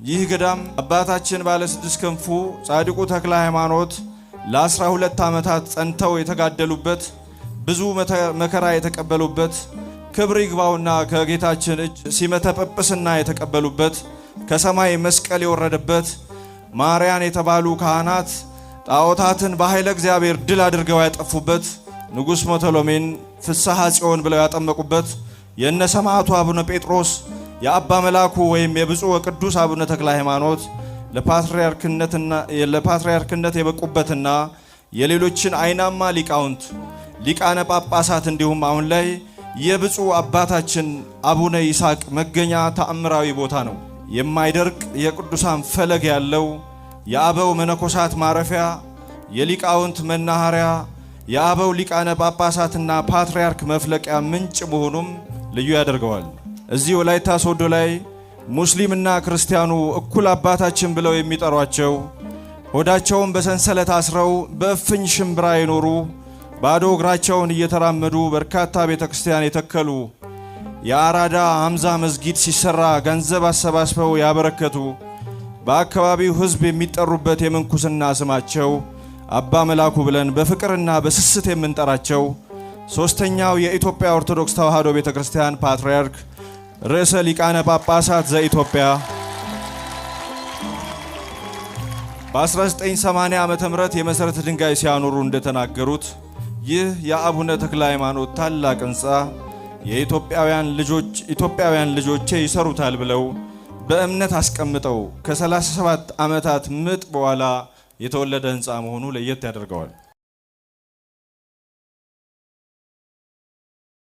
ይህ ገዳም አባታችን ባለ ስድስት ክንፉ ጻድቁ ተክለ ሃይማኖት ለ12 ዓመታት ጸንተው የተጋደሉበት ብዙ መከራ የተቀበሉበት ክብር ይግባውና ከጌታችን እጅ ሲመተ ጵጵስና የተቀበሉበት ከሰማይ መስቀል የወረደበት ማርያን የተባሉ ካህናት ጣዖታትን በኃይለ እግዚአብሔር ድል አድርገው ያጠፉበት ንጉሥ ሞተሎሜን ፍስሐ ጽዮን ብለው ያጠመቁበት የነ ሰማዕቱ አቡነ ጴጥሮስ የአባ መላኩ ወይም የብፁዕ ወቅዱስ አቡነ ተክለ ሃይማኖት ለፓትርያርክነት የበቁበትና የሌሎችን አይናማ ሊቃውንት ሊቃነ ጳጳሳት እንዲሁም አሁን ላይ የብፁዕ አባታችን አቡነ ይስሐቅ መገኛ ተአምራዊ ቦታ ነው። የማይደርቅ የቅዱሳን ፈለግ ያለው የአበው መነኮሳት ማረፊያ፣ የሊቃውንት መናኸሪያ፣ የአበው ሊቃነ ጳጳሳትና ፓትርያርክ መፍለቂያ ምንጭ መሆኑም ልዩ ያደርገዋል። እዚህ ወላይታ ሶዶ ላይ ሙስሊምና ክርስቲያኑ እኩል አባታችን ብለው የሚጠሯቸው ሆዳቸውን በሰንሰለት አስረው በእፍኝ ሽምብራ የኖሩ ባዶ እግራቸውን እየተራመዱ በርካታ ቤተክርስቲያን የተከሉ የአራዳ ሐምዛ መስጊድ ሲሰራ ገንዘብ አሰባስበው ያበረከቱ በአካባቢው ሕዝብ የሚጠሩበት የምንኩስና ስማቸው አባ መላኩ ብለን በፍቅርና በስስት የምንጠራቸው ሶስተኛው የኢትዮጵያ ኦርቶዶክስ ተዋሕዶ ቤተክርስቲያን ፓትርያርክ ርዕሰ ሊቃነ ጳጳሳት ዘኢትዮጵያ በ1980 ዓመተ ምህረት የመሰረት ድንጋይ ሲያኖሩ እንደተናገሩት ይህ የአቡነ ተክለ ሃይማኖት ታላቅ ሕንጻ ኢትዮጵያውያን ልጆቼ ይሰሩታል ብለው በእምነት አስቀምጠው ከ37 ዓመታት ምጥ በኋላ የተወለደ ሕንጻ መሆኑ ለየት ያደርገዋል።